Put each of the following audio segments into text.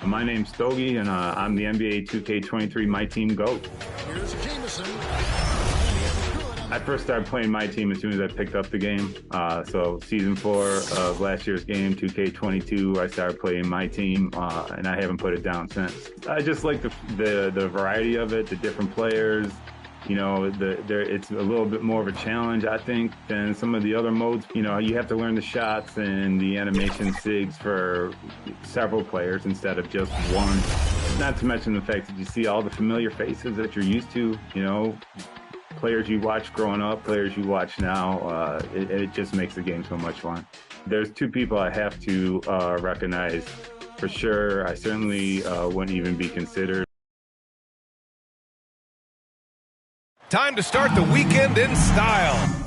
My name's Stogie, and I'm the NBA 2K23 My Team GOAT. Here's Jameson. I first started playing My Team as soon as I picked up the game. So Season 4 of last year's game, 2K22, I started playing My Team, and I haven't put it down since. I just like the variety of it, the different players. You know, it's a little bit more of a challenge, I think, than some of the other modes. You know, you have to learn the shots and the animation sigs for several players instead of just one. Not to mention the fact that you see all the familiar faces that you're used to, you know, players you watched growing up, players you watch now. It just makes the game so much fun. There's two people I have to recognize for sure. I certainly wouldn't even be considered. Time to start the weekend in style.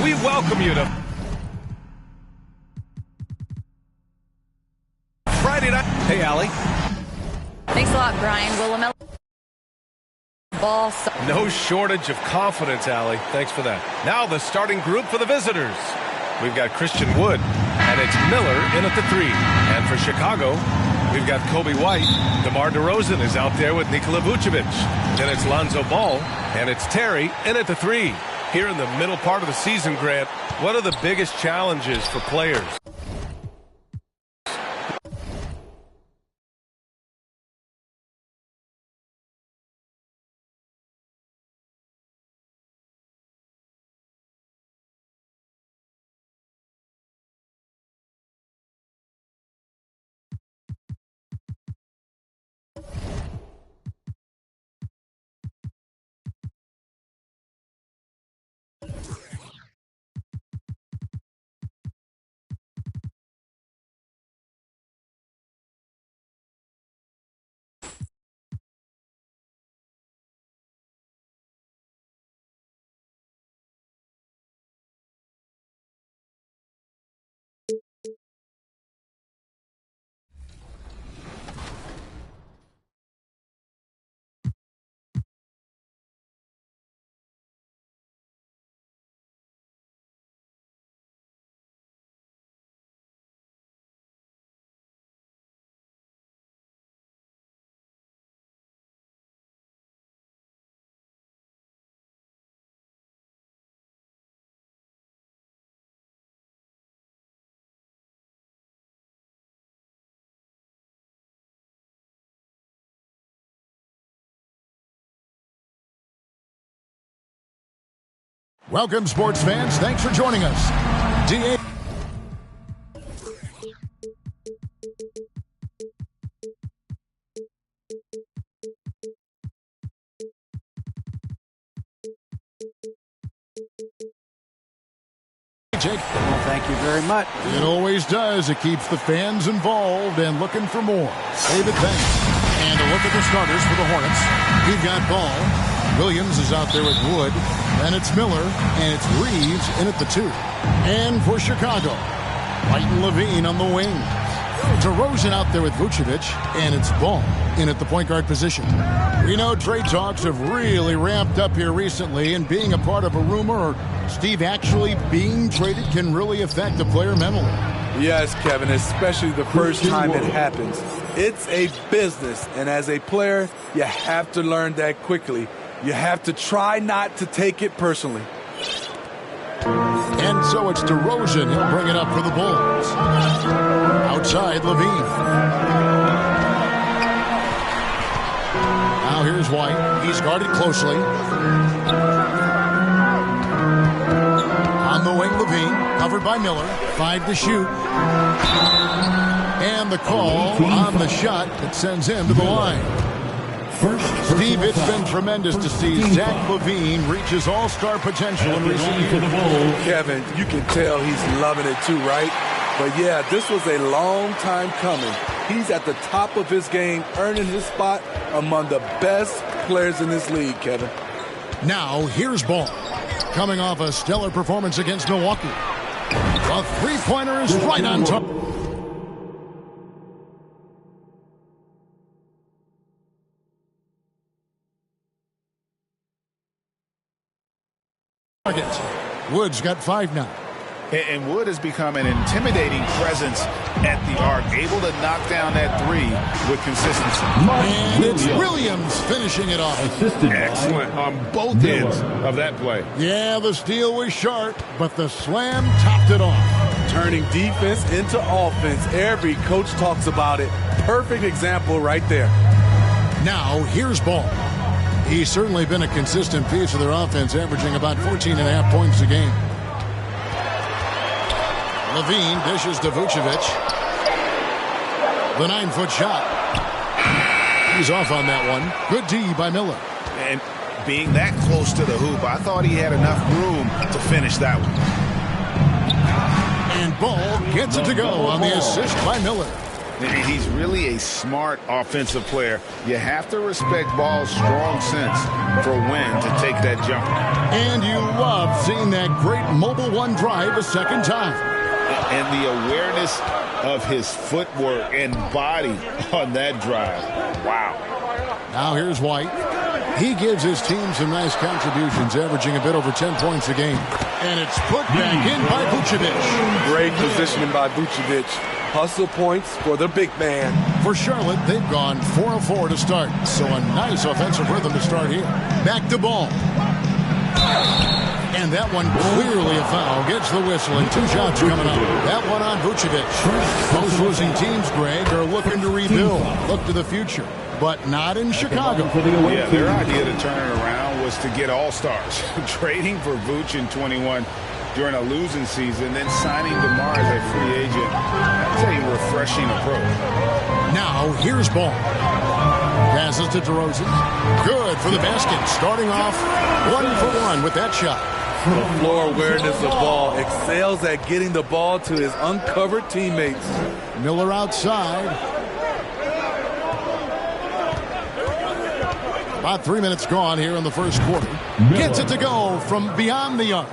We welcome you to Friday night. Hey, Allie. Thanks a lot, Brian. Willamette. Ball. No shortage of confidence, Allie. Thanks for that. Now the starting group for the visitors. We've got Christian Wood, and it's Miller in at the 3. And for Chicago, we've got Kobe White. DeMar DeRozan is out there with Nikola Vucevic. Then it's Lonzo Ball, and it's Terry in at the 3. Here in the middle part of the season, Grant, what are the biggest challenges for players? Welcome, sports fans. Thanks for joining us. DA. Jake. Well, thank you very much. It always does. It keeps the fans involved and looking for more. David, thanks. And a look at the starters for the Hornets. We've got Ball. Williams is out there with Wood. Then it's Miller, and it's Reeves in at the 2. And for Chicago, White and Levine on the wing. DeRozan out there with Vucevic, and it's Ball in at the point guard position. We know trade talks have really ramped up here recently, and being a part of a rumor or Steve actually being traded can really affect the player mentally. Yes, Kevin, especially the first time it happens. It's a business, and as a player, you have to learn that quickly. You have to try not to take it personally. And so it's DeRozan. He'll bring it up for the Bulls. Outside, Levine. Now here's White. He's guarded closely. On the wing, Levine. Covered by Miller. 5 to shoot. And the call on the shot that sends him to the line. Steve, it's been tremendous to see Zach LaVine reach his all-star potential in recent years. Kevin, you can tell he's loving it too, right? But yeah, this was a long time coming. He's at the top of his game, earning his spot among the best players in this league, Kevin. Now, here's Ball. coming off a stellar performance against Milwaukee. A three-pointer is right on top. Wood's got 5 now. And Wood has become an intimidating presence at the arc, able to knock down that three with consistency. And it's Williams finishing it off. Excellent on both ends of that play. Yeah, the steal was sharp, but the slam topped it off. Turning defense into offense. Every coach talks about it. Perfect example right there. Now, here's Ball. He's certainly been a consistent piece of their offense, averaging about 14.5 points a game. Levine dishes to Vucevic. The 9-foot shot. He's off on that one. Good D by Miller. And being that close to the hoop, I thought he had enough room to finish that one. And Ball gets it to go on the assist by Miller. He's really a smart offensive player. You have to respect Ball's strong sense for when to take that jump. And you love seeing that great mobile one drive a second time. And the awareness of his footwork and body on that drive. Wow. Now here's White. He gives his team some nice contributions, averaging a bit over 10 points a game. And it's put back in by Vucevic. Great positioning by Vucevic. Hustle points for the big man. For Charlotte, they've gone 4 of 4 to start. So a nice offensive rhythm to start here. Back to Ball. And that one clearly a foul. Gets the whistle and 2 shots coming up. That one on Vucevic. Most losing teams, Greg, are looking to rebuild. Look to the future. But not in Chicago. Yeah, their idea to turn it around was to get all-stars. Trading for Vuce in 21 during a losing season, then signing DeMar as a free agent. That's a refreshing approach. Now, here's Ball. Passes to DeRozan. Good for the basket. Starting off 1 for 1 with that shot. The floor awareness of Ball excels at getting the ball to his uncovered teammates. Miller outside. About 3 minutes gone here in the first quarter. Gets it to go from beyond the arc.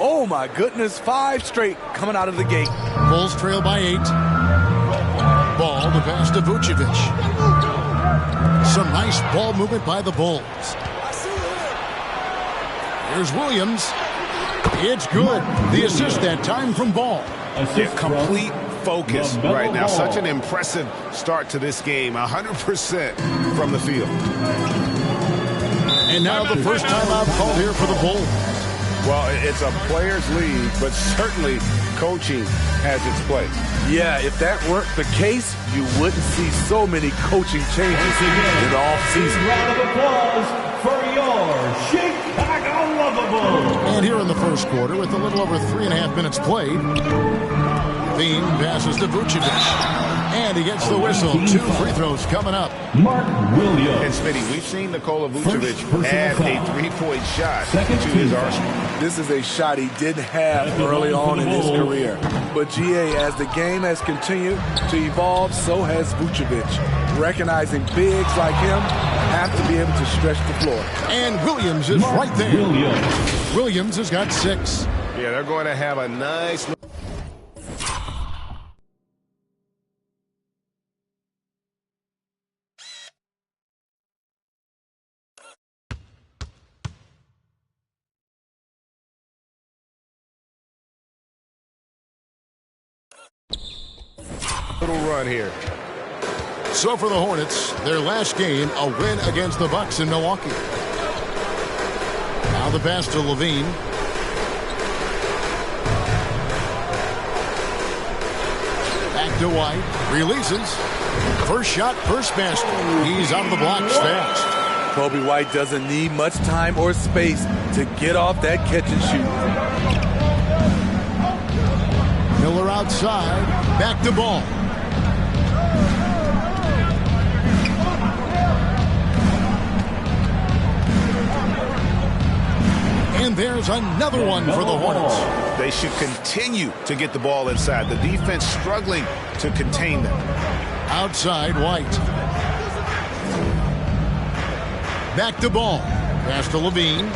Oh my goodness, 5 straight coming out of the gate. Bulls trail by 8. Ball to pass to Vucevic. Some nice ball movement by the Bulls. Here's Williams. It's good. The assist that time from Ball. Yeah, complete focus right now. Such an impressive start to this game. 100% from the field. And now the first timeout called here for the Bulls. Well, it's a players' league, but certainly coaching has its place. Yeah, if that weren't the case, you wouldn't see so many coaching changes in the offseason. Round of applause for your Chicago Lovables. And here in the first quarter, with a little over 3.5 minutes played, Levine passes to Vucevic. And he gets the whistle. 2 free throws coming up. Mark Williams. And Smitty, we've seen Nikola Vucevic add a 3-point shot to his arsenal. This is a shot he didn't have early on in his career. But GA, as the game has continued to evolve, so has Vucevic. Recognizing bigs like him have to be able to stretch the floor. And Williams is right there. Williams has got 6. Yeah, they're going to have a nice look. Little run here. So for the Hornets, their last game, a win against the Bucks in Milwaukee. Now the pass to Levine. Back to White. Releases. First shot, first basket. He's out of the blocks fast. Kobe White doesn't need much time or space to get off that catch and shoot. Miller outside. Back to Ball. And there's another one for the Hornets. They should continue to get the ball inside. The defense struggling to contain them. Outside, White. Back to Ball. Pass to Levine.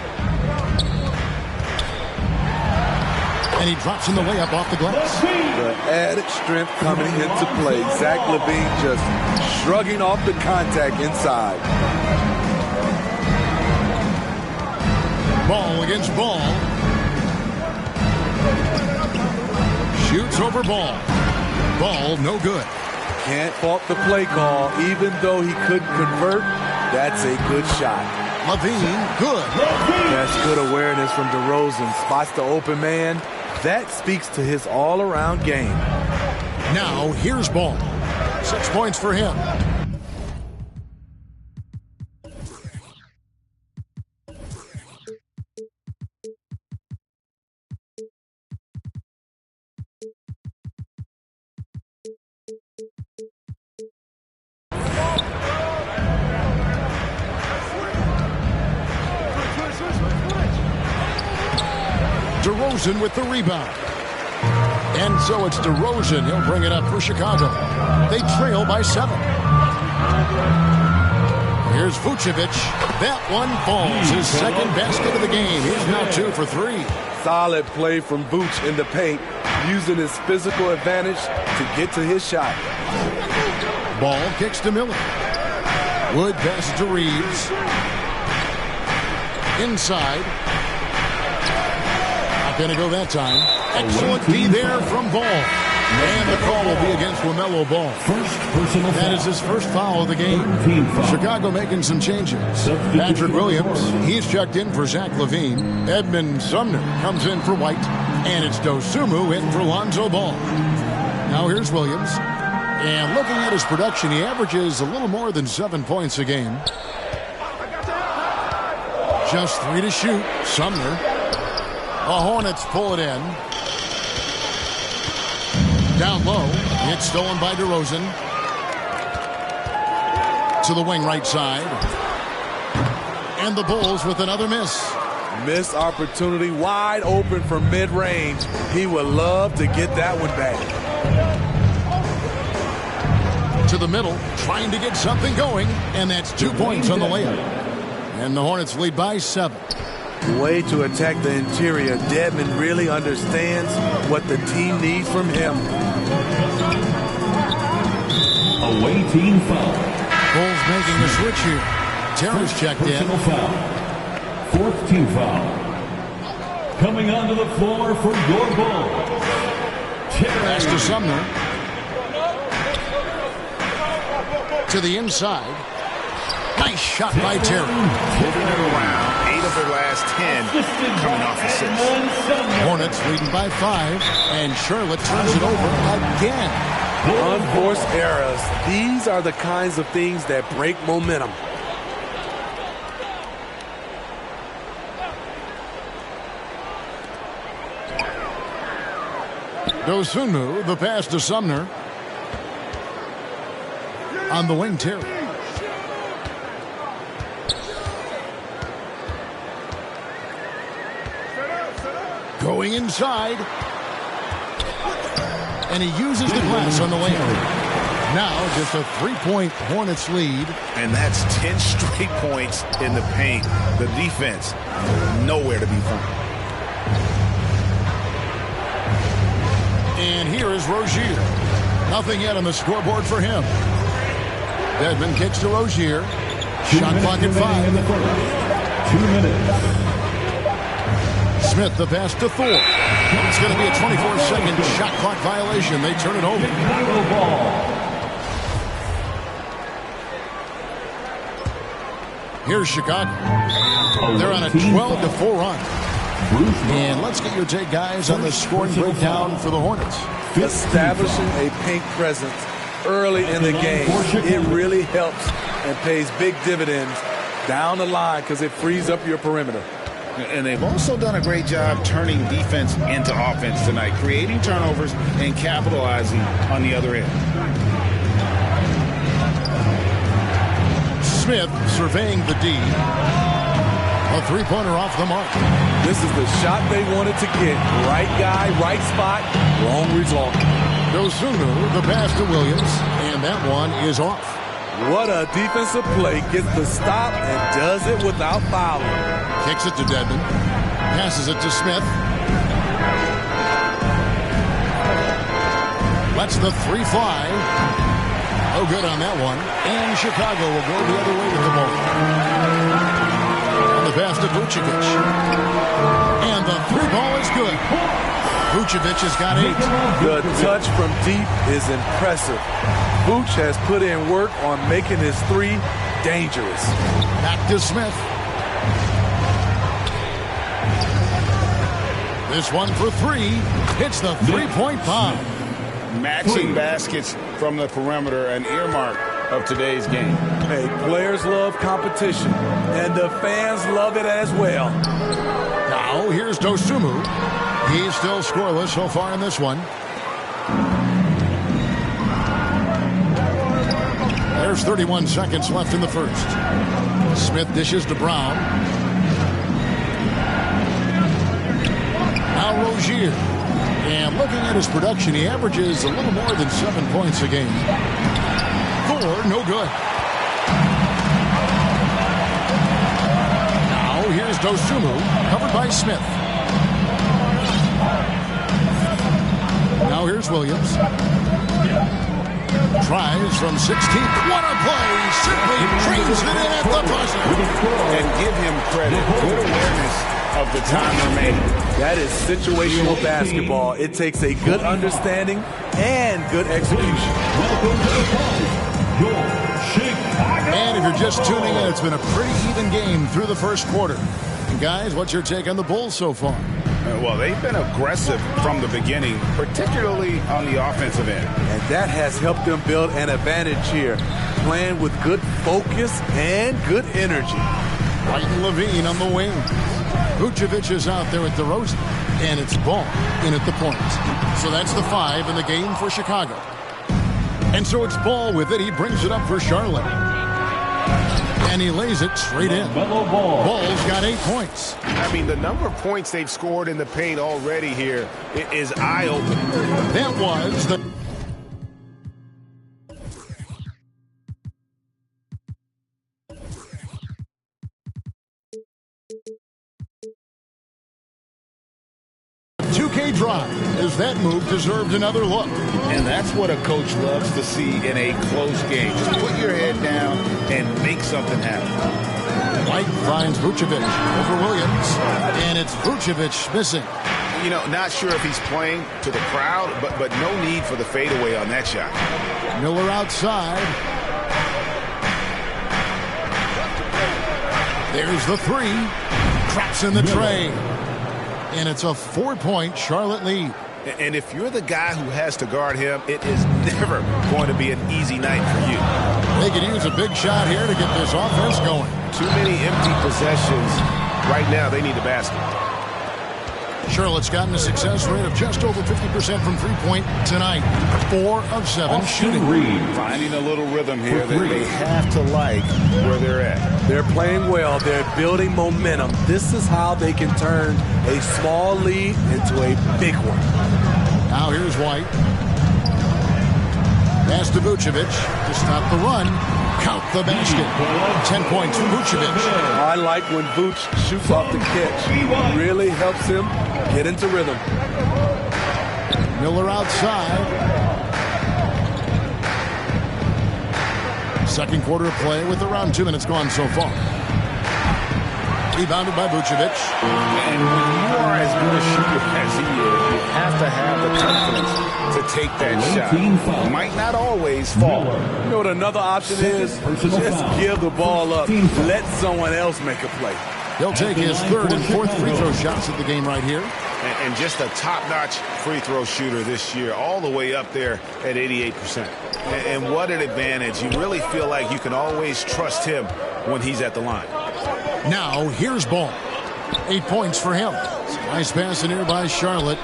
And he drops in the layup off the glass. The added strength coming into play. Zach LaVine just shrugging off the contact inside. Ball against Ball. Shoots over Ball. Ball no good. Can't fault the play call. Even though he couldn't convert, that's a good shot. LaVine, good. That's good awareness from DeRozan. Spots the open man. That speaks to his all-around game. Now, here's Ball. 6 points for him. DeRozan with the rebound. And so it's DeRozan. He'll bring it up for Chicago. They trail by 7. Here's Vucevic. That one falls. His second basket of the game. He's now 2 for 3. Solid play from Vooch in the paint, using his physical advantage to get to his shot. Ball kicks to Miller. Wood passes to Reeves. Inside. Going to go that time. Excellent D there from Ball. And the call will be against LaMelo Ball. That is his first foul of the game. Chicago making some changes. Patrick Williams, he's checked in for Zach LaVine. Edmund Sumner comes in for White. And it's Dosunmu in for Lonzo Ball. Now here's Williams. And looking at his production, he averages a little more than 7 points a game. Just 3 to shoot. Sumner. The Hornets pull it in. Down low. It's stolen by DeRozan. To the wing right side. And the Bulls with another miss. Missed opportunity wide open from mid-range. He would love to get that one back. To the middle. Trying to get something going. And that's 2 points on the layup. And the Hornets lead by 7. Way to attack the interior. Dedmon really understands what the team needs from him. Away team foul. Bulls making a switch here. Terrace checked in. Foul. 4th team foul. Coming onto the floor for your Bulls. Pass to Sumner. To the inside. Nice shot by Terry. Moving it around. 8 of their last 10 coming off assists. Hornets leading by 5, and Charlotte turns it over again. Unforced errors. These are the kinds of things that break momentum. Dosunmu, the pass to Sumner. On the wing, Terry. Going inside. And he uses the glass on the way out. Now just a 3-point Hornets lead. And that's 10 straight points in the paint. The defense, nowhere to be found. And here is Rozier. Nothing yet on the scoreboard for him. Dedmon kicks to Rozier. Shot clock at 5. 2 minutes. Smith, the pass to Thor. It's going to be a 24-second shot clock violation. They turn it over. Chicago ball. Here's Chicago. They're on a 12-4 run. And let's get your take, guys, on the scoring breakdown for the Hornets. Establishing a paint presence early in the game, it really helps and pays big dividends down the line because it frees up your perimeter. And they've also done a great job turning defense into offense tonight, creating turnovers and capitalizing on the other end. Smith surveying the D. A three-pointer off the mark. This is the shot they wanted to get. Right guy, right spot, wrong result. Dosunmu, the pass to Williams, and that one is off. What a defensive play. Gets the stop and does it without fouling. Kicks it to Dedmon. Passes it to Smith. Lets the three fly. No good on that one. And Chicago will go the other way with the ball. On the pass to Vucevic. And the three ball is good. Vucevic has got 8. The touch from deep is impressive. Vuce has put in work on making his three dangerous. Back to Smith. This one for 3. Hits the three-point bomb. Matching baskets from the perimeter, an earmark of today's game. Hey, players love competition, and the fans love it as well. Now, here's Dosunmu. He's still scoreless so far in this one. There's 31 seconds left in the first. Smith dishes to Brown. Now Rozier. And looking at his production, he averages a little more than 7 points a game. 4, no good. Now here's Dosunmu, covered by Smith. Now here's Williams. Tries from 16. What a play! Simply trains it in at the buzzer. And give him credit. Good awareness of the time remaining. That is situational basketball. It takes a good understanding and good execution. And if you're just tuning in, it's been a pretty even game through the first quarter. And guys, what's your take on the Bulls so far? Well, they've been aggressive from the beginning, particularly on the offensive end. And that has helped them build an advantage here, playing with good focus and good energy. White and Levine on the wing. Vucevic is out there with DeRozan, and it's Ball in at the point. So that's the 5 in the game for Chicago. And so it's Ball with it. He brings it up for Charlotte. And he lays it straight in. Ball's got 8 points. I mean, the number of points they've scored in the paint already here is eye-opening. That was the... drive as that move deserved another look. And that's what a coach loves to see in a close game. Just put your head down and make something happen. White finds Vucevic over Williams, and it's Vucevic missing. You know, not sure if he's playing to the crowd, but no need for the fadeaway on that shot. Miller outside. There's the 3. Traps in the tray. And it's a 4-point Charlotte lead. And if you're the guy who has to guard him, it is never going to be an easy night for you. They could use a big shot here to get this offense going. Too many empty possessions. Right now, they need the basket. Charlotte's gotten a success rate of just over 50% from three-point tonight. 4 of 7 shooting. Finding a little rhythm here that they have to like where they're at. They're playing well. They're building momentum. This is how they can turn a small lead into a big one. Now here's White. Pass to Vucevic to stop the run. Count the basket. 10 points for Vucevic. I like when Vuce shoots off the catch. It really helps him get into rhythm. Miller outside. Second quarter of play with around 2 minutes gone so far. Rebounded by Vucevic. And when you are as good a shooter as he is, you have to have the confidence to take that shot. Might not always fall. You know what another option is? Just give the ball up. Let someone else make a play. He'll take his 3rd and 4th free throw shots at the game right here. And just a top-notch free throw shooter this year, all the way up there at 88%. And what an advantage. You really feel like you can always trust him when he's at the line. Now, here's Ball. 8 points for him. Nice pass in here by Charlotte.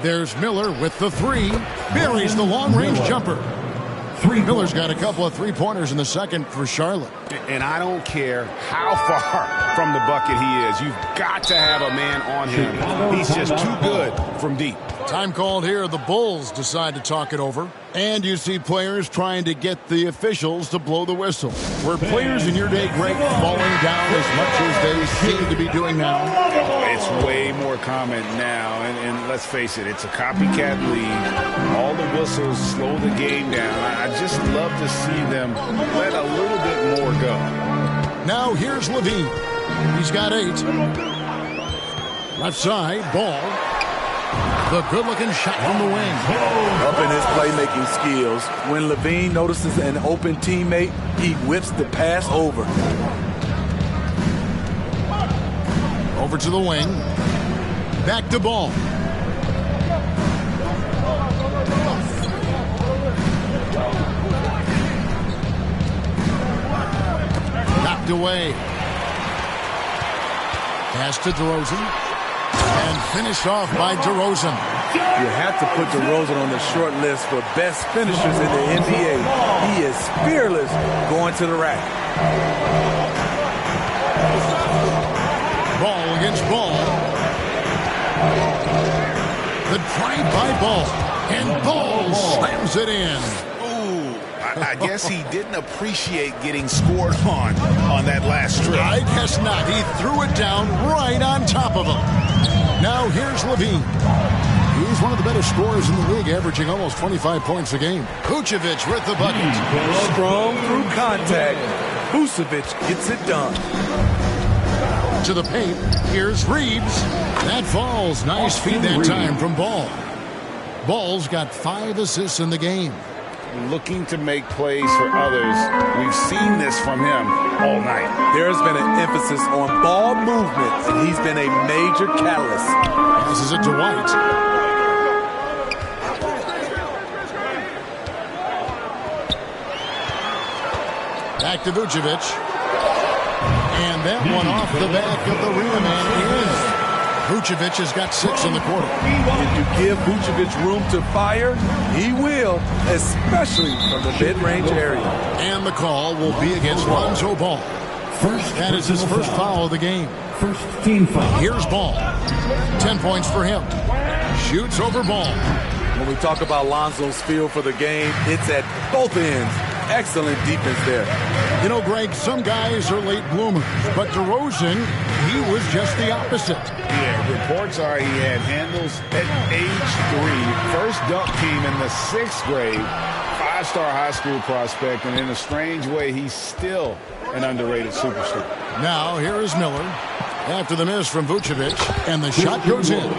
There's Miller with the 3. Buries the long-range jumper. Miller's got a couple of three-pointers in the second for Charlotte. And I don't care how far from the bucket he is. You've got to have a man on him. He's just too good from deep. Time called here. The Bulls decide to talk it over. And you see players trying to get the officials to blow the whistle. Were players in your day, Greg, falling down as much as they seem to be doing now? It's way more common now. And let's face it, it's a copycat league. All the whistles slow the game down. I just love to see them let a little bit more go. Now here's Levine. He's got 8. Left side, Ball. The good-looking shot from the wing. Up in his playmaking skills, when Levine notices an open teammate, he whips the pass over. Over to the wing. Back to Ball. Knocked away. Pass to DeRozan. And finished off by DeRozan. You have to put DeRozan on the short list for best finishers in the NBA. He is fearless going to the rack. Ball against Ball. The drive by Ball. And Ball slams it in. I guess he didn't appreciate getting scored on that last strip. I guess not. He threw it down right on top of him. Now here's Levine. He's one of the better scorers in the league, averaging almost 25 points a game. Vucevic with the bucket. Strong through contact. Vucevic gets it done. To the paint. Here's Reeves. That falls. Nice feed that time from Ball. Ball's got 5 assists in the game. Looking to make plays for others. We've seen this from him all night. There's been an emphasis on ball movement, and he's been a major catalyst. Passes it to White. Back to Vucevic. And that one off the back of the rim and in. Vucevic has got 6 in the quarter. If you give Vucevic room to fire, he will, especially from the mid-range area. And the call will be against Lonzo Ball. That is his first foul of the game. First team foul. Here's Ball. 10 points for him. Shoots over Ball. When we talk about Lonzo's feel for the game, it's at both ends. Excellent defense there. You know, Greg, some guys are late bloomers, but DeRozan, he was just the opposite. Yeah, reports are he had handles at age 3. First dunk came in the 6th grade. 5-star high school prospect, and in a strange way, he's still an underrated superstar. Now, here is Miller. After the miss from Vucevic, and the shot goes in.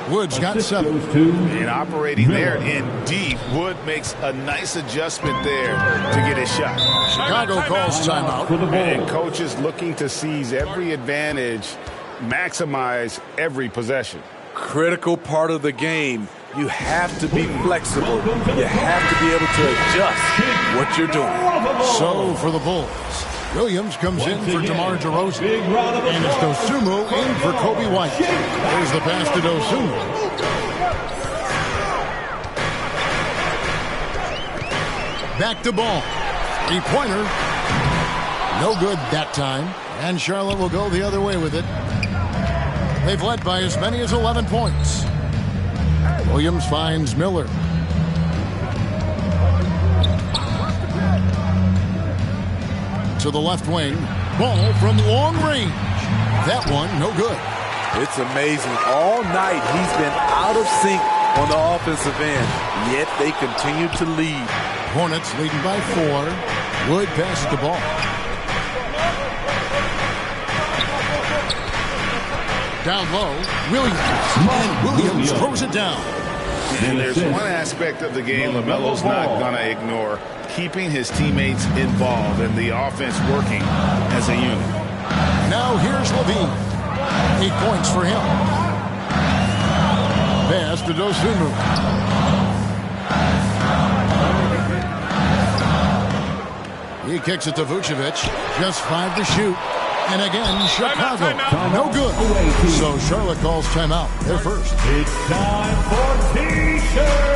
Wood's got 7. And operating there in deep, Wood makes a nice adjustment there to get his shot. Chicago calls timeout. And coaches looking to seize every advantage, maximize every possession. Critical part of the game. You have to be flexible. You have to be able to adjust what you're doing. So for the Bulls, Williams comes in for DeMar DeRozan. And it's Dosunmu in for Kobe White. There's the pass to Dosunmu. Back to Ball. 3-pointer. No good that time. And Charlotte will go the other way with it. They've led by as many as 11 points. Williams finds Miller. To the left wing. Ball from long range. That one, no good. It's amazing. All night he's been out of sync on the offensive end, yet they continue to lead. Hornets leading by 4. Wood passes the ball. Down low, Williams. And Williams throws it down. And there's one aspect of the game LaMelo's not going to ignore. Keeping his teammates involved and the offense working as a unit. Now here's Levine. 8 points for him. Pass to Dosunmu. He kicks it to Vucevic. Just 5 to shoot. And again, Chicago. No good. So Charlotte calls timeout. They're first. It's time for T-shirts.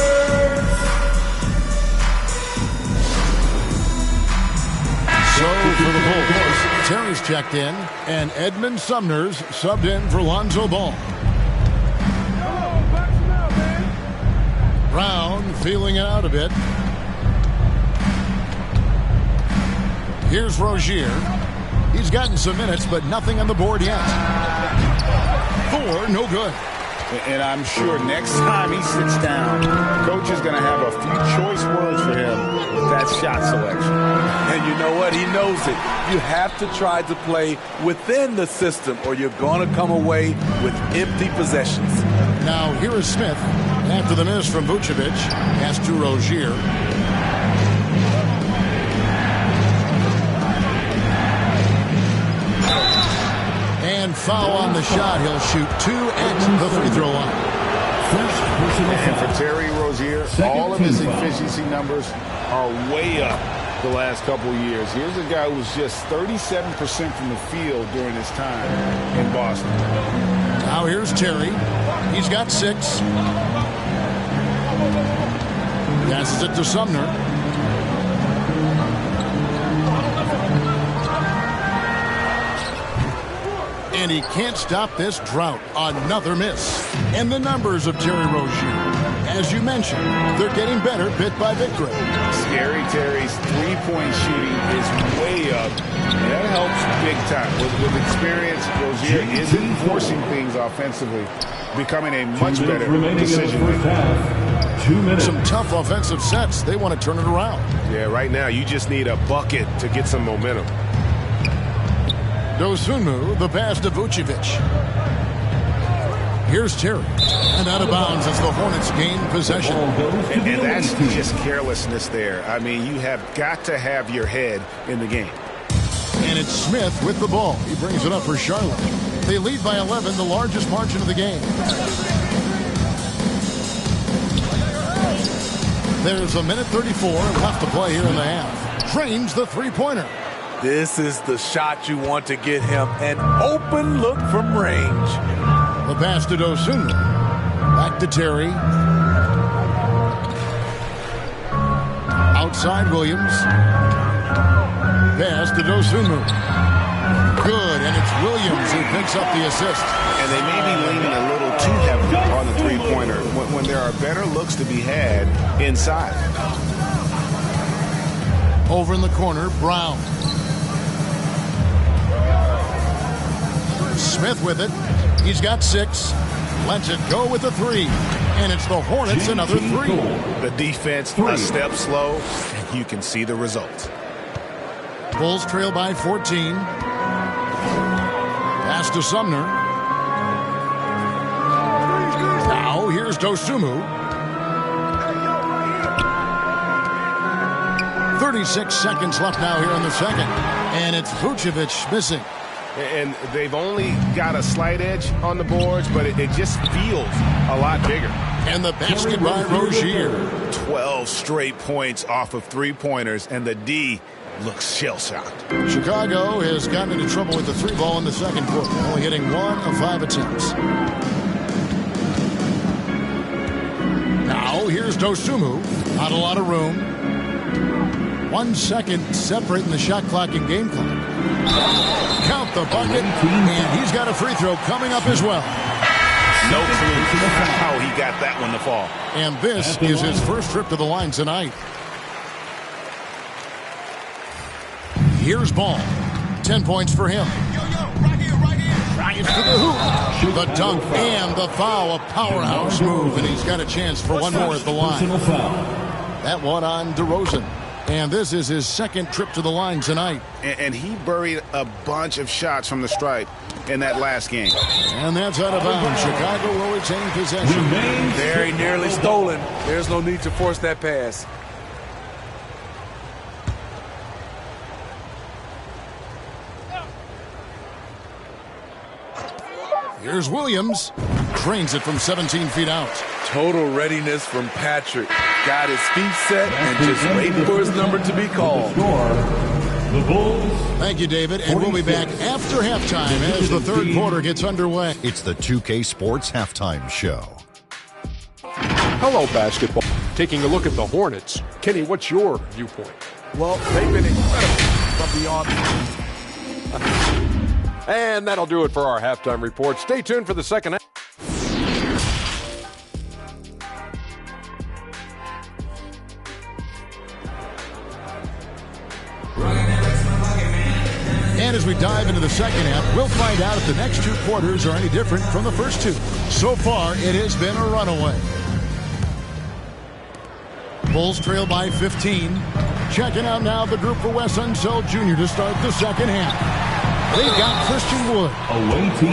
So for the Bulls, Terry's checked in, and Edmund Sumner's subbed in for Lonzo Ball. Brown feeling it out a bit. Here's Rozier. He's gotten some minutes, but nothing on the board yet. 4, no good. And I'm sure next time he sits down, coach is going to have a few choice words for him with that shot selection. And you know what? He knows it. You have to try to play within the system or you're going to come away with empty possessions. Now here is Smith after the miss from Vucevic. Pass to Rozier. And foul on the shot. He'll shoot 2 at the free throw line. And for Terry Rozier, all of his efficiency numbers are way up the last couple of years. Here's a guy who was just 37% from the field during his time in Boston. Now here's Terry. He's got 6. Passes it to Sumner. And he can't stop this drought. Another miss. And the numbers of Terry Rozier, as you mentioned, they're getting better bit by bit, Greg. Scary Terry's three-point shooting is way up. And that helps big time. With experience, Rozier isn't forcing things offensively, becoming a much better decision maker. 2 minutes. Some tough offensive sets. They want to turn it around. Yeah, right now you just need a bucket to get some momentum. Dosunmu, the pass to Vucevic. Here's Terry. And out of bounds as the Hornets gain possession. And that's just carelessness there. I mean, you have got to have your head in the game. And it's Smith with the ball. He brings it up for Charlotte. They lead by 11, the largest margin of the game. There's a minute 34 left to play here in the half. Drains the three-pointer. This is the shot you want to get him. An open look from range. The pass to Dosunmu. Back to Terry. Outside Williams. Pass to Dosunmu. Good, and it's Williams who picks up the assist. And they may be leaning a little too heavily on the three-pointer when there are better looks to be had inside. Over in the corner, Brown. Smith with it. He's got 6. Lets it go with the 3. And it's the Hornets another 3. The defense a step slow, and you can see the result. Bulls trail by 14. Pass to Sumner. Now here's Dosunmu. 36 seconds left now here in the second. And it's Vucevic missing. And they've only got a slight edge on the boards, but it just feels a lot bigger. And the basket by Rozier. 12 straight points off of three-pointers, and the D looks shell-shocked. Chicago has gotten into trouble with the 3 ball in the second quarter, only hitting 1 of 5 attempts. Now here's Dosunmu. Not a lot of room. 1 second separating the shot clock and game clock. Count the bucket, and he's got a free throw coming up as well. No clue how he got that one to fall. And this is his first trip to the line tonight. Here's Ball. 10 points for him. Drives to the hoop. The dunk and the foul. A powerhouse move, and he's got a chance for one more at the line. That one on DeRozan. And this is his second trip to the line tonight. And he buried a bunch of shots from the stripe in that last game. And that's out of bounds. Chicago will retain possession. Very nearly stolen. There's no need to force that pass. Here's Williams. Drains it from 17 feet out. Total readiness from Patrick. Got his feet set and just waiting for his number to be called. The Bulls. Thank you, David. And we'll be back after halftime as the third quarter gets underway. It's the 2K Sports Halftime Show. Hello, basketball. Taking a look at the Hornets. Kenny, what's your viewpoint? Well, they've been incredible. from beyond. And that'll do it for our halftime report. Stay tuned for the second half. And as we dive into the second half, we'll find out if the next two quarters are any different from the first two. So far, it has been a runaway. Bulls trail by 15. Checking out now the group for Wes Unseld Jr. to start the second half. They've got Christian Wood.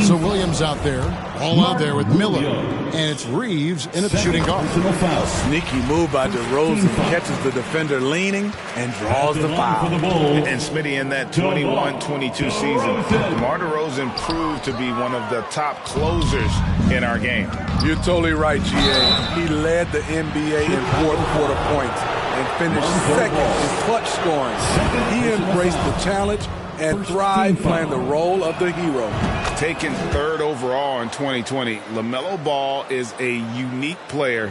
So Williams out there. All out there with Miller. And it's Reeves in a shooting guard. A sneaky move by DeRozan. Catches the defender leaning and draws the foul. And Smitty, in that 21-22 season, DeMar DeRozan proved to be one of the top closers in our game. You're totally right, GA. He led the NBA in fourth quarter points and finished second in clutch scoring. He embraced the challenge and thrived playing the role of the hero. Taken third overall in 2020, LaMelo Ball is a unique player.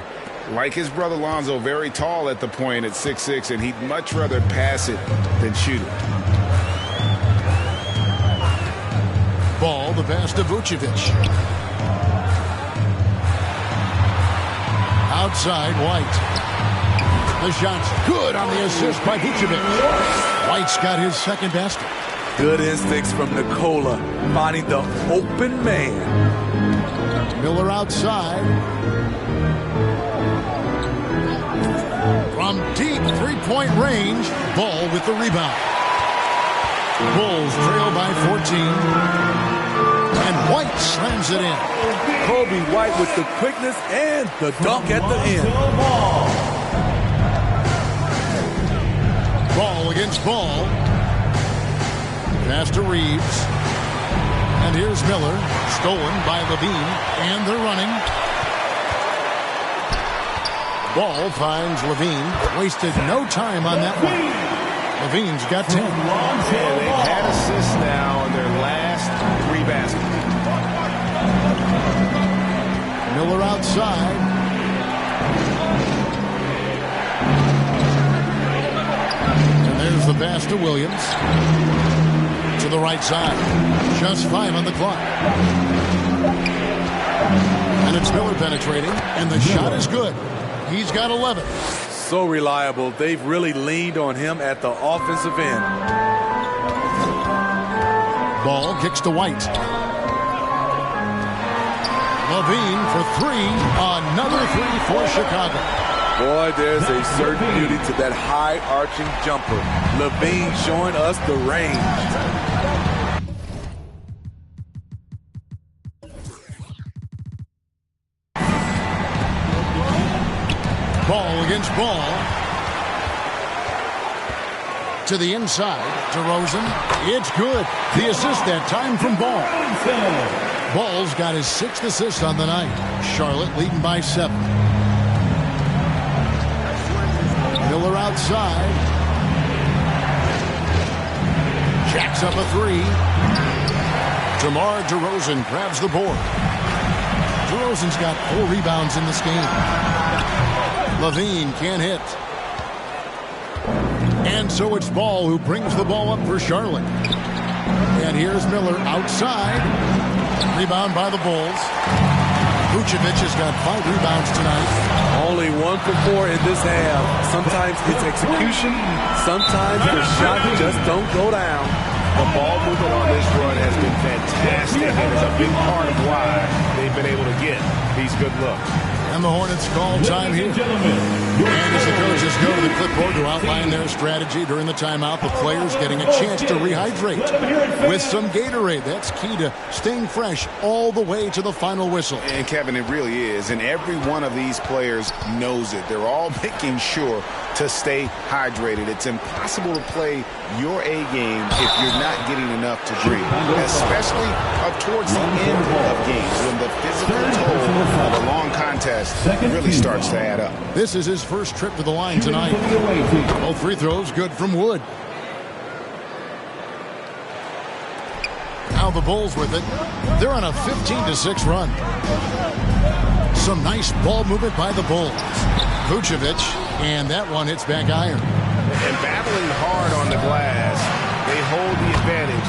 Like his brother Lonzo, very tall at the point at 6'6", and he'd much rather pass it than shoot it. Ball, the pass to Vucevic. Outside, White. The shot's good on the assist by Vucevic. White's got his second basket. Good instincts from Nikola, finding the open man. Miller outside. From deep three-point range, Ball with the rebound. Bulls trail by 14. And White slams it in. Kobe White with the quickness and the dunk at the end. Ball against Ball. Pass to Reeves. And here's Miller. Stolen by Levine. And they're running. Ball finds Levine. Wasted no time on that one. Levine's got 10. Yeah, they've had assists now in their last three baskets. Miller outside. And there's the pass to Williams. To the right side. Just 5 on the clock. And it's Miller penetrating. And the shot is good. He's got 11. So reliable. They've really leaned on him at the offensive end. Ball kicks to White. Levine for 3. Another 3 for Chicago. Boy, there's a certain beauty to that high-arching jumper. Levine showing us the range. Ball against Ball. To the inside. DeRozan. It's good. The assist that time from Ball. Ball's got his 6th assist on the night. Charlotte leading by 7. Miller outside. Jacks up a 3. DeMar DeRozan grabs the board. DeRozan's got 4 rebounds in this game. Levine can't hit. And so it's Ball who brings the ball up for Charlotte. And here's Miller outside. Rebound by the Bulls. Vucevic has got 5 rebounds tonight. Only 1 for 4 in this half. Sometimes it's execution. Sometimes the shot just don't go down. The ball movement on this run has been fantastic and is a big part of why they've been able to get these good looks. And the Hornets call time here. And as the coaches go to the clipboard to outline their strategy during the timeout, the players getting a chance to rehydrate with some Gatorade. That's key to staying fresh all the way to the final whistle. And Kevin, it really is. And every one of these players knows it. They're all making sure to stay hydrated. It's impossible to play your A game if you're not getting enough to drink, especially up towards the end of games when the physical toll of a long contest really starts to add up. This is his first trip to the line tonight. Both free throws good from Wood. Now the Bulls with it. They're on a 15-6 run. Some nice ball movement by the Bulls. Vucevic, and that one hits back iron. And battling hard on the glass hold the advantage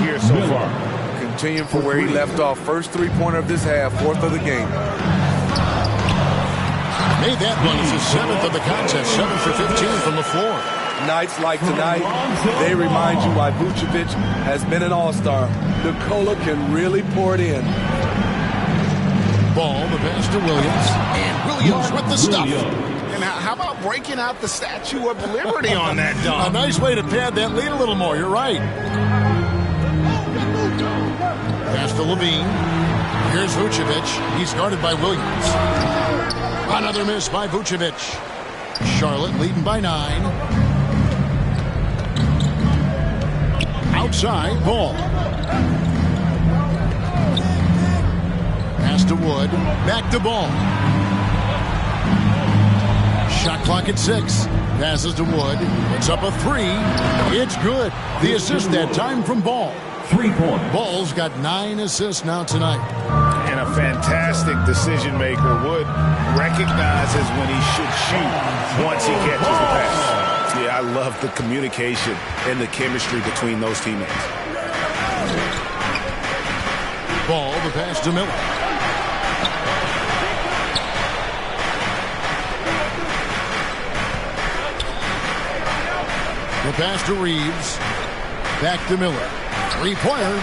here so far. Continuing from where he left off. First three-pointer of this half, fourth of the game. Made that one as his seventh of the contest, 7 for 15 from the floor. Nights like tonight, they remind you why Vucevic has been an all-star. Nikola can really pour it in. Ball, the pass to Williams. And Williams with the stuff. And how about breaking out the Statue of Liberty on that dunk? A nice way to pad that lead a little more. You're right. Pass to Levine. Here's Vucevic. He's guarded by Williams. Another miss by Vucevic. Charlotte leading by 9. Outside, Ball. Pass to Wood. Back to Ball. Shot clock at 6. Passes to Wood. It's up a 3. It's good. The assist that time from Ball. 3-point. Ball's got 9 assists now tonight. And a fantastic decision maker. Wood recognizes when he should shoot once he catches the pass. Yeah, I love the communication and the chemistry between those teammates. Ball, the pass to Miller. The pass to Reeves. Back to Miller. Three-pointer.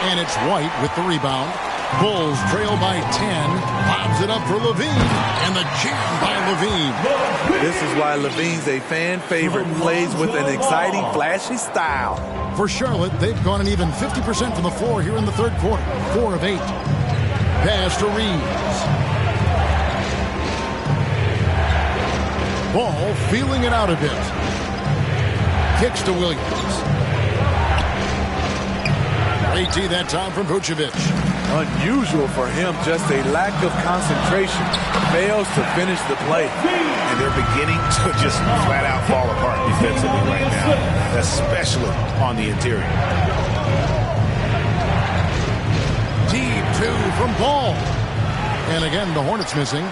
And it's White with the rebound. Bulls trail by 10. Lobs it up for Levine. And the jam by Levine. This is why Levine's a fan favorite. Plays with an exciting, flashy style. For Charlotte, they've gone an even 50% from the floor here in the third quarter. 4 of 8. Pass to Reeves. Ball feeling it out a bit. Kicks to Williams. Great D that time from Vucevic. Unusual for him, just a lack of concentration. Fails to finish the play. And they're beginning to just flat out fall apart defensively right now, especially on the interior. Deep 2 from Ball. And again, the Hornets missing.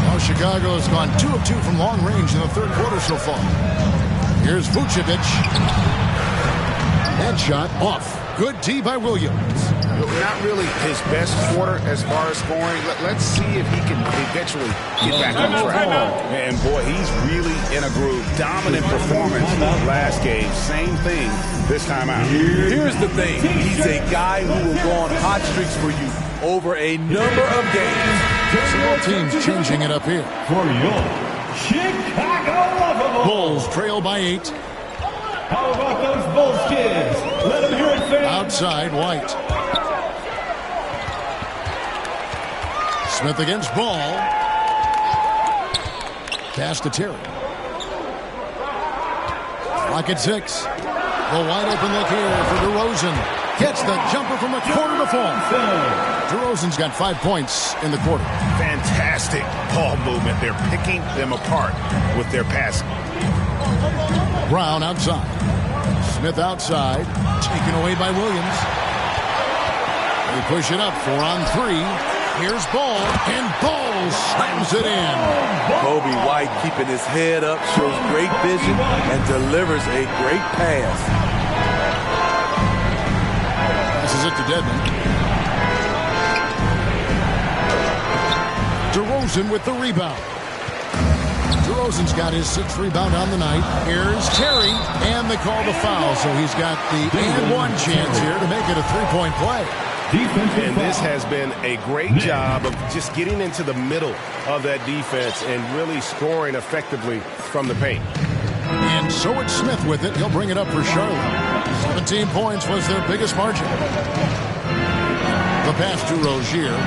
Now Chicago has gone 2 of 2 from long range in the third quarter so far. Here's Vucevic. Headshot off. Good D by Williams. Not really his best quarter as far as scoring. Let's see if he can eventually get back on track. And boy, he's really in a groove. Dominant performance last game. Same thing this time out. Here's the thing. He's a guy who will go on hot streaks for you over a number of games. Several teams changing it up here. For your Chicago Bulls trail by 8. How about those Bulls kids? Let them hear it, fans. Outside, White. Smith against Ball. Pass to Terry. Clock at 6. The wide open look here for DeRozan. Gets the jumper from the corner to fall. DeRozan's got 5 points in the quarter. Fantastic ball movement. They're picking them apart with their passing. Brown outside. Smith outside. Taken away by Williams. They push it up. 4 on 3. Here's Ball. And Ball slams it in. Kobe White keeping his head up, shows great vision, and delivers a great pass. Passes it to Dedmon. DeRozan with the rebound. DeRozan's got his 6th rebound on the night. Here's Terry, and they call the foul, so he's got the and 1 chance here to make it a 3-point play. And this has been a great job of just getting into the middle of that defense and really scoring effectively from the paint. And so it's Smith with it. He'll bring it up for Charlotte. 17 points was their biggest margin. The pass to Rozier.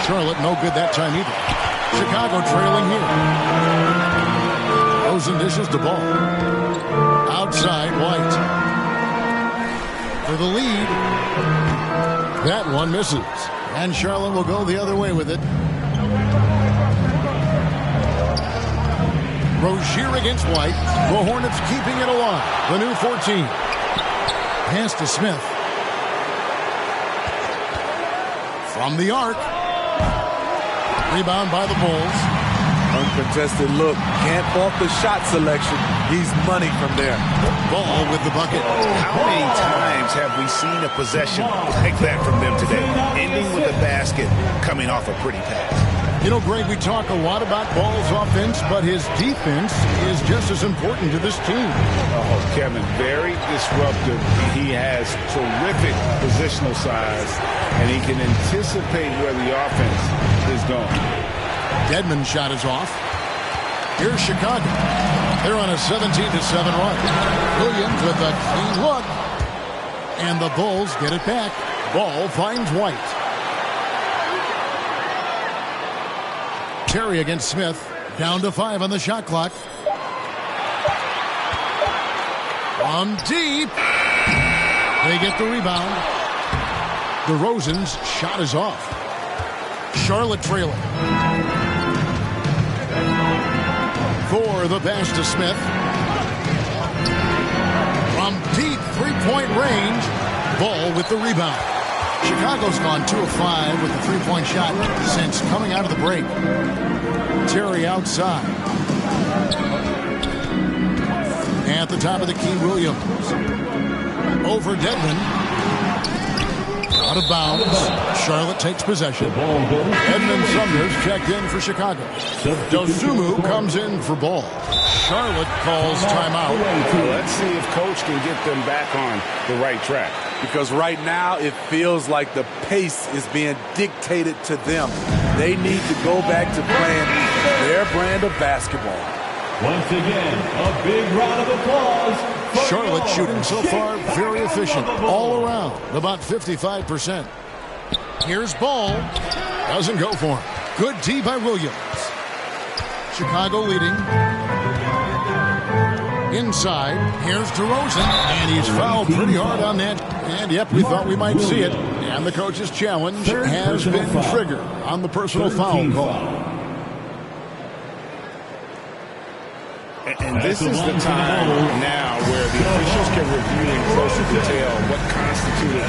Charlotte no good that time either. Chicago trailing here. Rosen dishes to Ball. Outside, White. For the lead. That one misses. And Charlotte will go the other way with it. Rozier against White. The Hornets keeping it alive. The new 14. Pass to Smith. From the arc. Rebound by the Bulls. Uncontested look. Can't fault the shot selection. He's money from there. Ball with the bucket. How many times have we seen a possession like that from them today? Ending with a basket, coming off a pretty pass. You know, Greg, we talk a lot about Ball's offense, but his defense is just as important to this team. Oh, Kevin, very disruptive. He has terrific positional size, and he can anticipate where the offense is going. Dedmon's shot is off. Here's Chicago. They're on a 17-7 run. Williams with a clean look. And the Bulls get it back. Ball finds White. Terry against Smith. Down to 5 on the shot clock. From deep. They get the rebound. DeRozan's shot is off. Charlotte trailing. For the pass to Smith. From deep three-point range. Ball with the rebound. Chicago's gone 2 of 5 with the three-point shot since coming out of the break. Terry outside. At the top of the key, Williams. Over Dedmon. Out of bounds. Charlotte takes possession. Edmund Sumner's checked in for Chicago. Dosumu comes in for Ball. Charlotte calls timeout. Let's see if Coach can get them back on the right track. Because right now it feels like the pace is being dictated to them. They need to go back to playing their brand of basketball. Once again, a big round of applause. Charlotte shooting so far very efficient all around, about 55%. Here's Ball. Doesn't go for him. Good D by Williams. Chicago leading. Inside, here's DeRozan, and he's fouled pretty hard on that. And yep, we thought we might see it. And the coach's challenge has been triggered on the personal foul call. And this is the time now where the officials can review in closer detail what constituted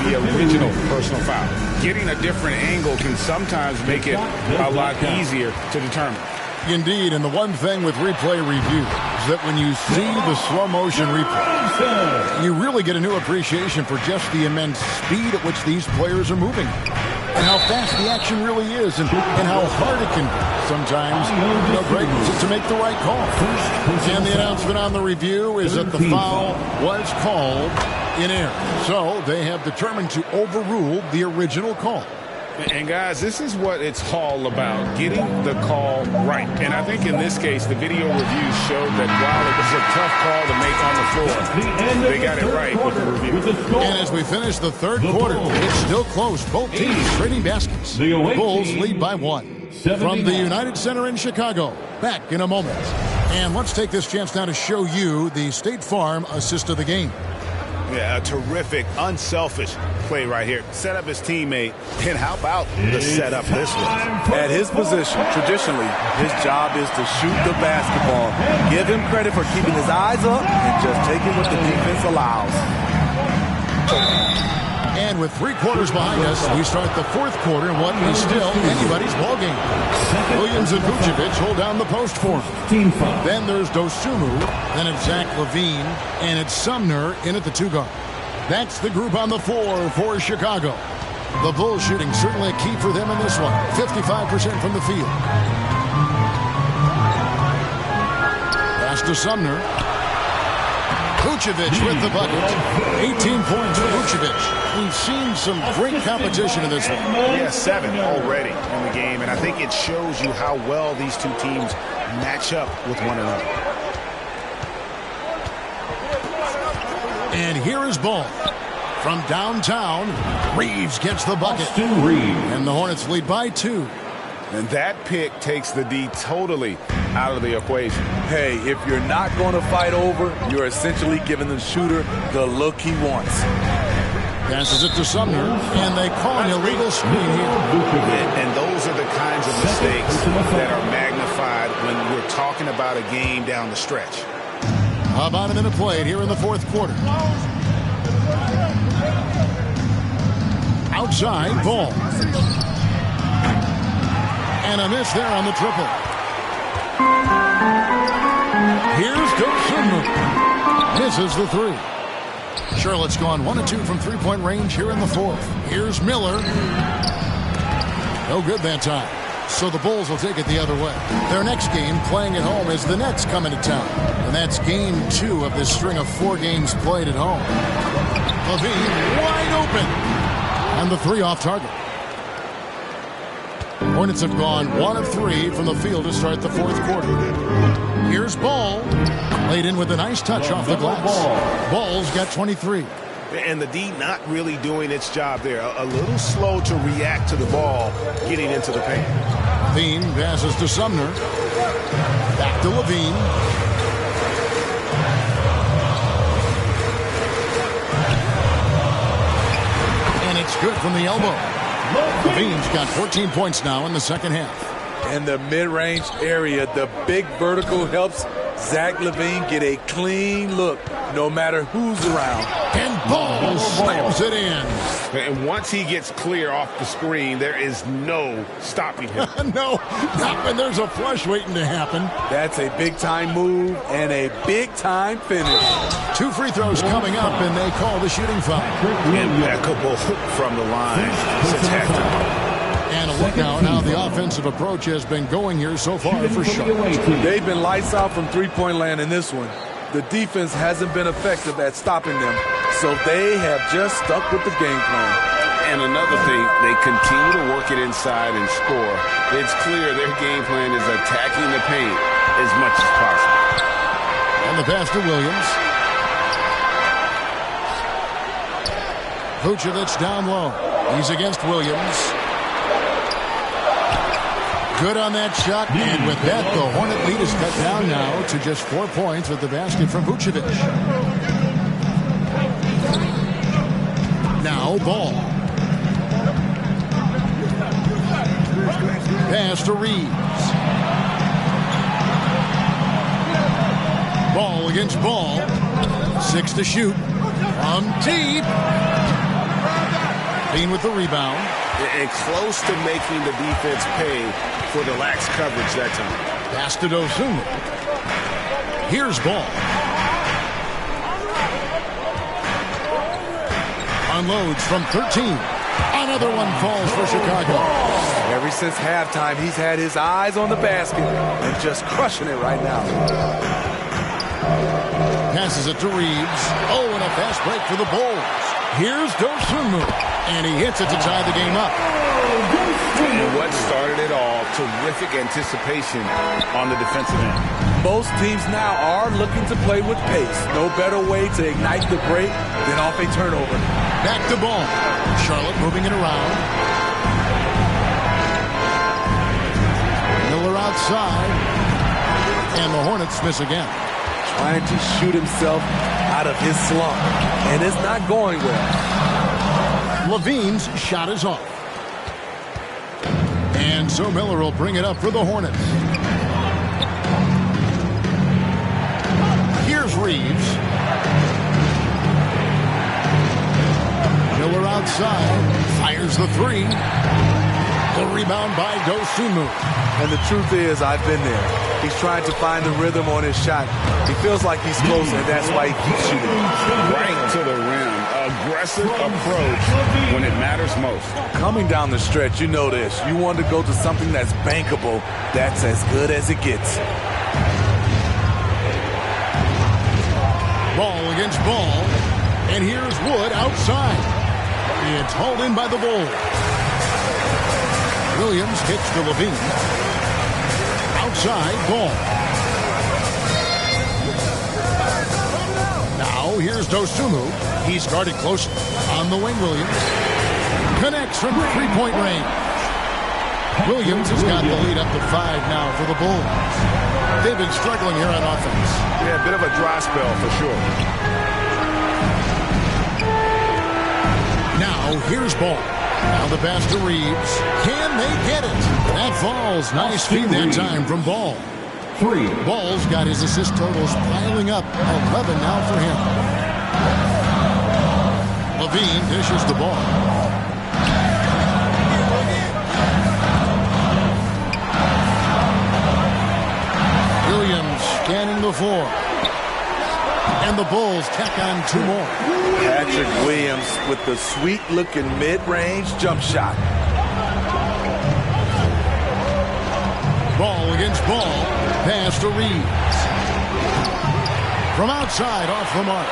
the original personal foul. Getting a different angle can sometimes make it a lot easier to determine. Indeed, and the one thing with replay review is that when you see the slow motion replay, you really get a new appreciation for just the immense speed at which these players are moving. And how fast the action really is, and how hard it can be sometimes, Greg, to make the right call. And the announcement on the review is that the foul was called in error. So they have determined to overrule the original call. And guys, this is what it's all about, getting the call right. And I think in this case, the video reviews showed that while it was a tough call to make on the floor, they got it right with the review. And as we finish the third quarter, it's still close. Both teams trading baskets. The Bulls lead by 1. From the United Center in Chicago, back in a moment. And let's take this chance now to show you the State Farm assist of the game. Yeah, a terrific, unselfish play right here. Set up his teammate, and how about the setup this one? At his position, traditionally, his job is to shoot the basketball. Give him credit for keeping his eyes up and just taking what the defense allows. And with 3 quarters behind us, we start the fourth quarter in what is still anybody's ballgame. Williams and Vucevic hold down the post for him. Then there's Dosumu, then it's Zach LaVine, and it's Sumner in at the 2 guard. That's the group on the floor for Chicago. The Bulls shooting certainly a key for them in this one. 55% from the field. Pass to Sumner. Vucevic with the bucket. 18 points for Vucevic. We've seen some great competition in this one. Yeah, 7 already in the game, and I think it shows you how well these two teams match up with one another. And here is Ball. From downtown, Reeves gets the bucket. And the Hornets lead by 2. And that pick takes the D totally out of the equation. Hey, if you're not going to fight over, you're essentially giving the shooter the look he wants. Passes it to Sumner, and they call an illegal screen here. And those are the kinds of mistakes that are magnified when we're talking about a game down the stretch. About a minute played here in the fourth quarter. Outside, Ball. And a miss there on the triple. Here's Dosunmu. Misses the three. Charlotte's gone 1 of 2 from three-point range here in the fourth. Here's Miller. No good that time. So the Bulls will take it the other way. Their next game playing at home is the Nets coming to town. And that's game 2 of this string of 4 games played at home. Levine wide open. And the three off target. Hornets have gone 1 of 3 from the field to start the fourth quarter. Here's Ball. Laid in with a nice touch off the glass. Ball's got 23. And the D not really doing its job there. A little slow to react to the ball getting into the paint. Levine passes to Sumner. Back to Levine. And it's good from the elbow. Levine's got 14 points now in the second half. In the mid-range area, the big vertical helps Zach LaVine get a clean look no matter who's around. And Ball slams it in. And once he gets clear off the screen, there is no stopping him. No, not when there's a flush waiting to happen. That's a big-time move and a big-time finish. 2 free throws coming up, and they call the shooting foul. Impeccable from the line since halftime. And a look now at how the offensive approach has been going here so far for Charlotte. They've been lights out from three-point land in this one. The defense hasn't been effective at stopping them, so they have just stuck with the game plan. And another thing, they continue to work it inside and score. It's clear their game plan is attacking the paint as much as possible. And the pass to Williams. Vucevic down low. He's against Williams. Good on that shot, and with that, the Hornet lead is cut down now to just 4 points with the basket from Vucevic. Now Ball. Pass to Reeves. Ball against Ball. 6 to shoot. From deep. Bean with the rebound. And close to making the defense pay for the lax coverage that time. Pass to Dosunmu. Here's Ball. Unloads from 13. Another one falls for Chicago. Ever since halftime, he's had his eyes on the basket and just crushing it right now. Passes it to Reeves. Oh, and a fast break for the Bulls. Here's Dosunmu. And he hits it to tie the game up. And what started it all, terrific anticipation on the defensive end. Most teams now are looking to play with pace. No better way to ignite the break than off a turnover. Back to Ball. Charlotte moving it around. Miller outside. And the Hornets miss again. Trying to shoot himself out of his slump. And it's not going well. Levine's shot is off. And so Miller will bring it up for the Hornets. Here's Reeves. Miller outside. Fires the three. The rebound by Dosunmu. And the truth is, I've been there. He's trying to find the rhythm on his shot. He feels like he's close, and that's why he keeps shooting. Right to the rim. Aggressive approach when it matters most. Coming down the stretch, you know this. You want to go to something that's bankable. That's as good as it gets. Ball against Ball. And here's Wood outside. It's hauled in by the Bulls. Williams hits to Levine. Outside, Ball. Now here's Dosunmu. He's guarded close on the wing, Williams. Connects from three-point range. Williams has got the lead up to 5 now for the Bulls. They've been struggling here on offense. Yeah, a bit of a dry spell for sure. Now here's Ball. Now the pass to Reeves. Can they get it? That falls. Nice feed that time from Ball. 3. Ball's got his assist totals piling up. 11 now for him. Levine dishes the ball. Williams scanning the floor. And the Bulls tack on 2 more. Patrick Williams with the sweet-looking mid-range jump shot. Ball against ball. Pass to Reeves. From outside, off the mark.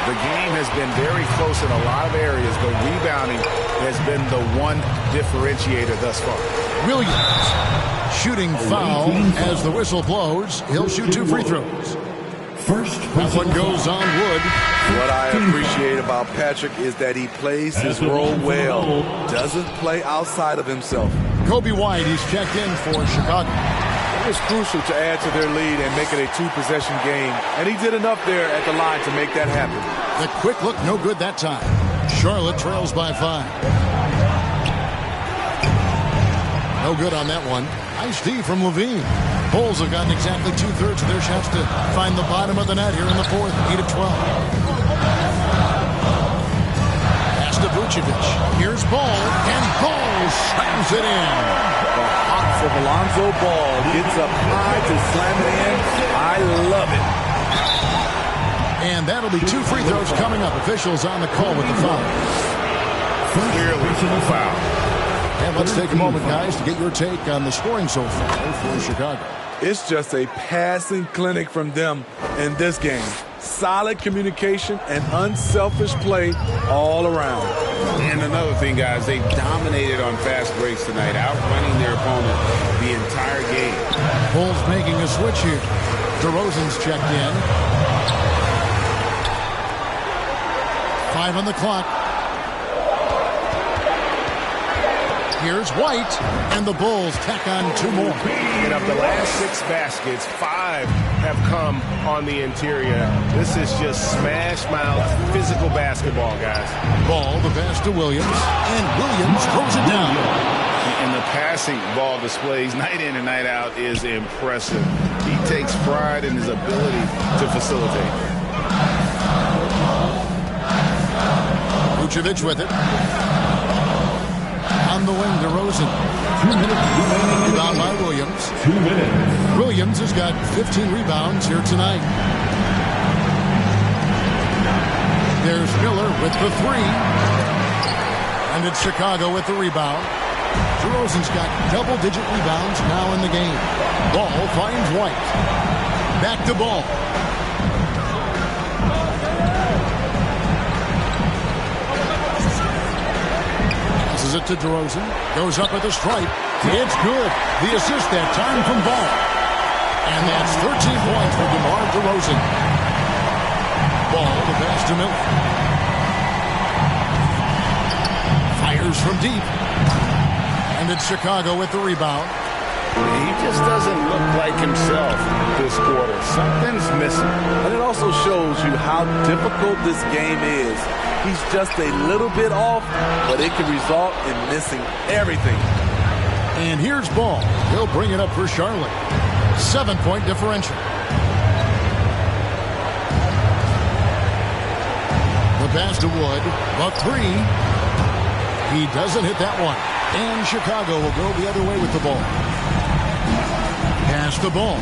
The game has been very close in a lot of areas, but rebounding has been the one differentiator thus far. Williams shooting foul as the whistle blows. He'll shoot 2 free throws. That one goes on Wood. What I appreciate about Patrick is that he plays his role well. Doesn't play outside of himself. Kobe White, he's checked in for Chicago. It was crucial to add to their lead and make it a 2-possession game. And he did enough there at the line to make that happen. The quick look, no good that time. Charlotte trails by 5. No good on that one. Nice D from Levine. Bulls have gotten exactly 2/3 of their shots to find the bottom of the net here in the 4th. 8 of 12. Pass to Vucevic. Here's Ball, and Ball slams it in. The hop from Alonzo Ball gets up high to slam it in. I love it. And that'll be 2 free throws coming up. Officials on the call with the foul. Clearly foul. And let's take a moment, guys, to get your take on the scoring so far for Chicago. It's just a passing clinic from them in this game. Solid communication and unselfish play all around. And another thing, guys, they've dominated on fast breaks tonight, outrunning their opponent the entire game. Bulls making a switch here. DeRozan's checked in. 5 on the clock. Here's White, and the Bulls tack on 2 more. And of the last 6 baskets, 5 have come on the interior. This is just smash mouth physical basketball, guys. Ball, the pass to Williams, and Williams throws it down. And the passing ball displays night in and night out is impressive. He takes pride in his ability to facilitate. Vucevic with it. On the wing, DeRozan. 2 minutes remaining. Rebound by Williams. 2 minutes. Williams has got 15 rebounds here tonight. There's Miller with the 3. And it's Chicago with the rebound. DeRozan's got double-digit rebounds now in the game. Ball finds White. Back to Ball. Passes it to DeRozan. Goes up at the stripe. It's good. The assist that time from Ball. And that's 13 points for DeMar DeRozan. Ball, the pass to Miller. Fires from deep. And it's Chicago with the rebound. He just doesn't look like himself this quarter. Something's missing. And it also shows you how difficult this game is. He's just a little bit off, but it can result in missing everything. And here's Ball. He'll bring it up for Charlotte. 7-point differential. The pass to Wood. The 3. He doesn't hit that one. And Chicago will go the other way with the ball. Pass the ball.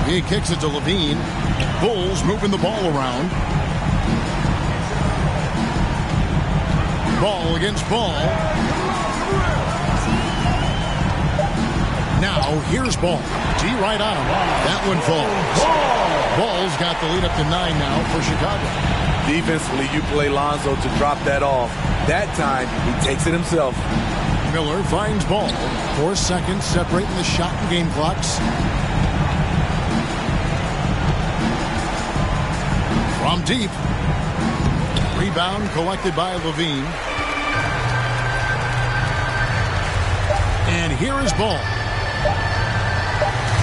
He kicks it to Levine. Bulls moving the ball around. Ball against Ball. Now here's Ball. G right on him. That one falls. Ball's got the lead up to 9 now for Chicago. Defensively, you play Lonzo to drop that off. That time, he takes it himself. Miller finds Ball. 4 seconds separating the shot and game clocks. From deep. Rebound collected by Levine. And here is Ball.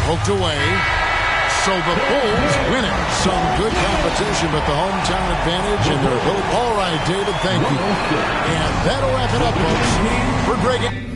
Poked away. So the Bulls win it. Some good competition, but the hometown advantage and their ability. All right, David, thank you. And that'll wrap it up, folks. For Greg.